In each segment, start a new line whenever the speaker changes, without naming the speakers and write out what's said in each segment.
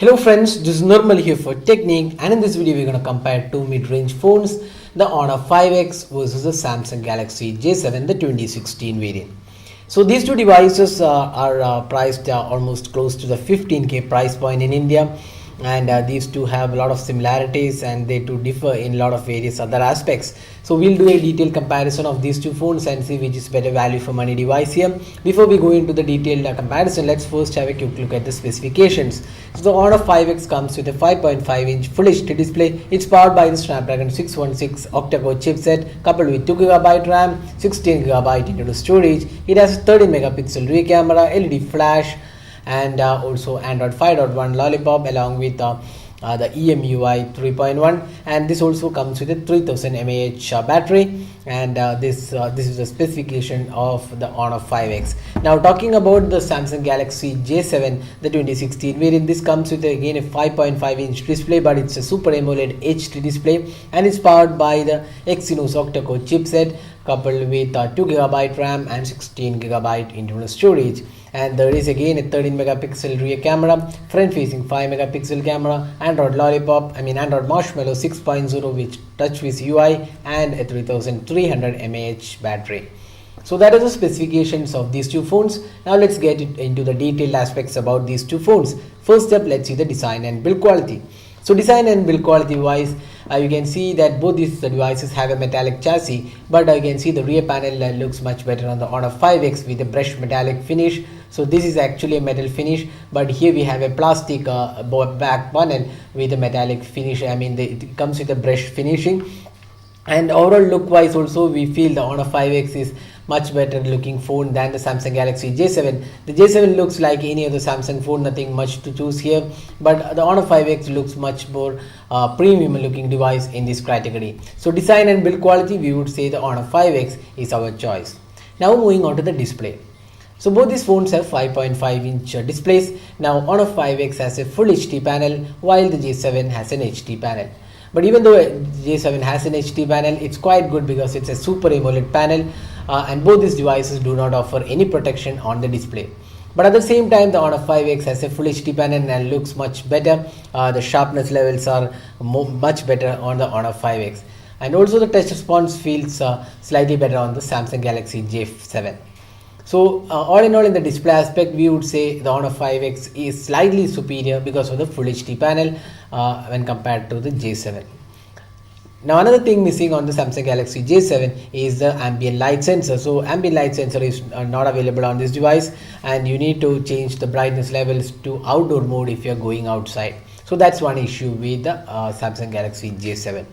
Hello friends, this is Nirmal here for Technique, and in this video we're going to compare two mid-range phones, the Honor 5X versus the Samsung Galaxy J7, the 2016 variant. So these two devices are priced almost close to the 15k price point in India, and these two have a lot of similarities and they do differ in a lot of various other aspects. So we'll do a detailed comparison of these two phones and see which is better value for money device here. Before we go into the detailed comparison, let's first have a quick look at the specifications. So the Honor 5X comes with a 5.5-inch Full HD display. It's powered by the Snapdragon 616 octa-core chipset coupled with 2GB RAM, 16GB internal storage. It has a 13 megapixel rear camera, LED flash, and also Android 5.1 Lollipop along with the EMUI 3.1, and this also comes with a 3000 mAh battery, and this is the specification of the Honor 5X. Now talking about the Samsung Galaxy J7, the 2016 variant, this comes with again a 5.5-inch display, but it's a Super AMOLED HD display, and it's powered by the Exynos octa-core chipset coupled with 2GB RAM and 16GB internal storage. And there is again a 13 megapixel rear camera, front facing 5 megapixel camera, Android Marshmallow 6.0 with TouchWiz UI, and a 3300 mAh battery. So that is the specifications of these two phones. Now let's get into the detailed aspects about these two phones. First up, let's see the design and build quality. So design and build quality wise, you can see that both these devices have a metallic chassis, but you can see the rear panel looks much better on the Honor 5X with a brushed metallic finish. So this is actually a metal finish, but here we have a plastic back panel with a metallic finish. It comes with a brush finishing. And overall look wise also, we feel the Honor 5X is much better looking phone than the Samsung Galaxy J7. The J7 looks like any other Samsung phone, nothing much to choose here, but the Honor 5X looks much more premium looking device in this category. So design and build quality, we would say the Honor 5X is our choice. Now moving on to the display. So both these phones have 5.5-inch displays. Now Honor 5X has a Full HD panel while the J7 has an HD panel. But even though J7 has an HD panel, it's quite good because it's a Super AMOLED panel, and both these devices do not offer any protection on the display. But at the same time, the Honor 5X has a Full HD panel and looks much better. The sharpness levels are much better on the Honor 5X. And also the touch response feels slightly better on the Samsung Galaxy J7. So all in all, in the display aspect, we would say the Honor 5X is slightly superior because of the Full HD panel when compared to the J7. Now another thing missing on the Samsung Galaxy J7 is the ambient light sensor. So ambient light sensor is not available on this device, and you need to change the brightness levels to outdoor mode if you are going outside. So that's one issue with the Samsung Galaxy J7.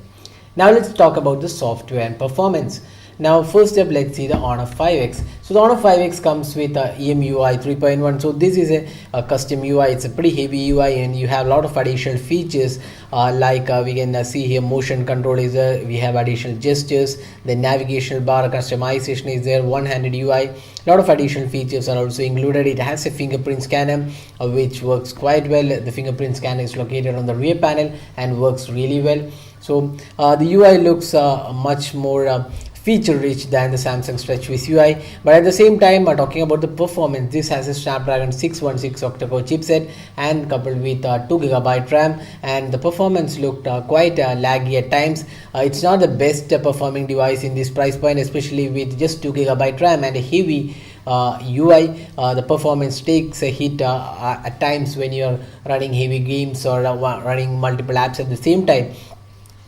Now let's talk about the software and performance. Now first up, let's see the Honor 5X. So the Honor 5X comes with EMUI 3.1. So this is a custom UI. It's a pretty heavy UI, and you have a lot of additional features like we can see here motion control is there. We have additional gestures, the navigational bar customization is there, one-handed UI. A lot of additional features are also included. It has a fingerprint scanner which works quite well. The fingerprint scanner is located on the rear panel and works really well. So the UI looks much more feature rich than the Samsung TouchWiz UI, but at the same time, talking about the performance, this has a Snapdragon 616 octa-core chipset and coupled with 2GB RAM, and the performance looked quite laggy at times. It's not the best performing device in this price point, especially with just 2GB RAM and a heavy UI. The performance takes a hit at times when you're running heavy games or running multiple apps at the same time.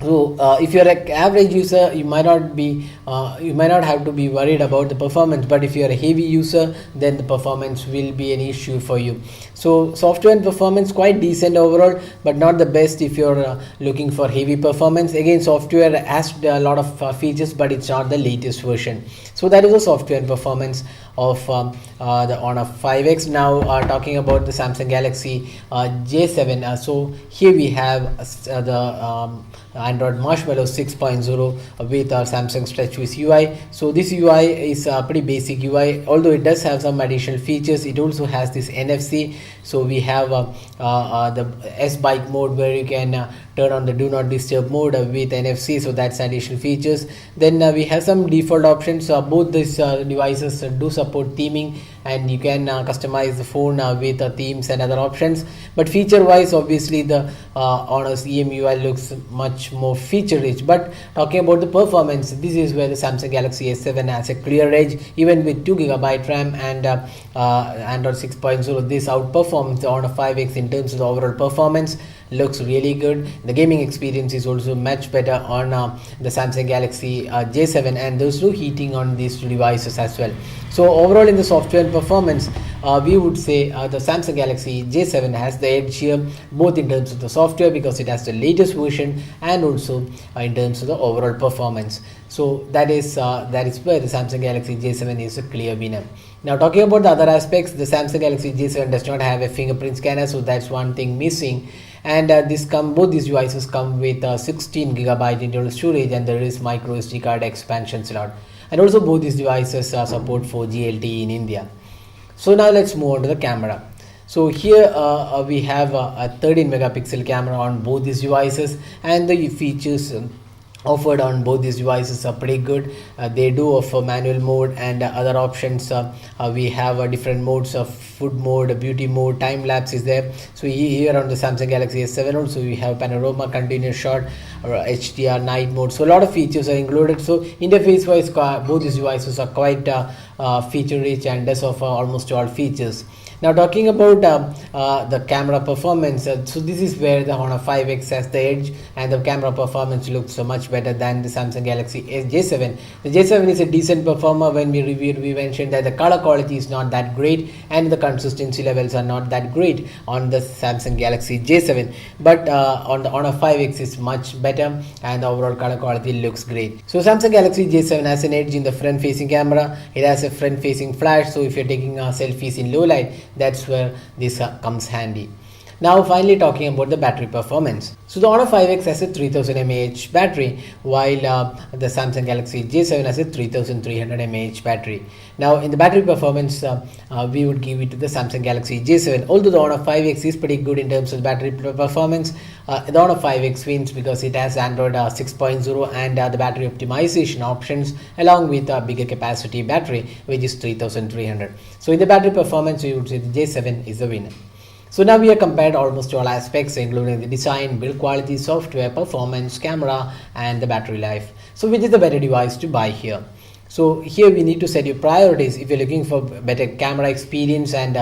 So if you're an average user, you might not have to be worried about the performance, but if you're a heavy user, then the performance will be an issue for you. So software and performance quite decent overall, but not the best if you're looking for heavy performance. Again, software has a lot of features, but it's not the latest version. So that is the software and performance of the Honor 5X. Now talking about the Samsung Galaxy J7, so here we have the Android Marshmallow 6.0 with our Samsung's TouchWiz UI. So this UI is a pretty basic UI, although it does have some additional features. It also has this NFC. So we have the S-Bike mode where you can turn on the do not disturb mode with NFC, so that's additional features. Then we have some default options. Both these devices do support theming, and you can customize the phone with themes and other options. But feature wise, obviously the Honor's EMUI looks much more feature rich. But talking about the performance, this is where the Samsung Galaxy S7 has a clear edge. Even with 2GB RAM and Android 6.0, this outperforms the Honor 5X in terms of the overall performance. Looks really good. The gaming experience is also much better on the Samsung Galaxy J7, and there's no heating on these two devices as well. So overall in the software and performance, we would say the Samsung Galaxy J7 has the edge here, both in terms of the software because it has the latest version, and also in terms of the overall performance. So that is where the Samsung Galaxy J7 is a clear winner. Now talking about the other aspects, the Samsung Galaxy J7 does not have a fingerprint scanner, so that's one thing missing. And both these devices come with 16GB internal storage, and there is micro SD card expansion slot. And also both these devices support 4G LTE in India. So now let's move on to the camera. So here we have a 13 megapixel camera on both these devices, and the features offered on both these devices are pretty good. They do offer manual mode and other options. We have different modes of food mode, beauty mode, time lapse is there. So here on the Samsung Galaxy S7 also we have panorama, continuous shot, or HDR, night mode. So a lot of features are included. So interface wise, both these devices are quite feature rich and does offer almost all features. Now talking about the camera performance, so this is where the Honor 5X has the edge, and the camera performance looks so much better than the Samsung Galaxy J7. The J7 is a decent performer. When we reviewed, we mentioned that the color quality is not that great and the consistency levels are not that great on the Samsung Galaxy J7, but on the Honor 5X is much better, and the overall color quality looks great. So Samsung Galaxy J7 has an edge in the front facing camera. It has a front facing flash, so if you're taking selfies in low light, that's where this comes handy. Now finally talking about the battery performance. So the Honor 5X has a 3000 mAh battery, while the Samsung Galaxy J7 has a 3300 mAh battery. Now in the battery performance, we would give it to the Samsung Galaxy J7. Although the Honor 5X is pretty good in terms of battery performance, the Honor 5X wins because it has Android 6.0 and the battery optimization options, along with a bigger capacity battery, which is 3300. So in the battery performance, we would say the J7 is the winner. So now we have compared almost all aspects, including the design, build quality, software, performance, camera, and the battery life. So which is the better device to buy here? So here we need to set your priorities. If you're looking for better camera experience and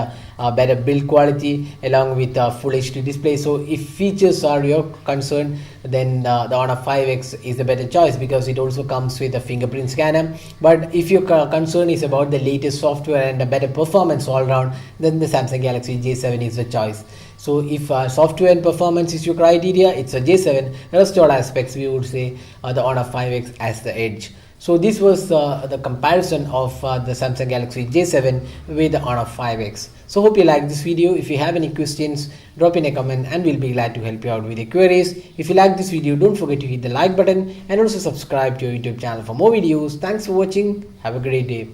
better build quality along with full HD display, so if features are your concern, then the Honor 5X is the better choice because it also comes with a fingerprint scanner. But if your concern is about the latest software and a better performance all around, then the Samsung Galaxy J7 is the choice. So if software and performance is your criteria, it's a J7. The rest all aspects, we would say the Honor 5X as the edge. So this was the comparison of the Samsung Galaxy J7 with the Honor 5X. So hope you like this video. If you have any questions, drop in a comment and we'll be glad to help you out with your queries. If you like this video, don't forget to hit the like button and also subscribe to our YouTube channel for more videos. Thanks for watching. Have a great day.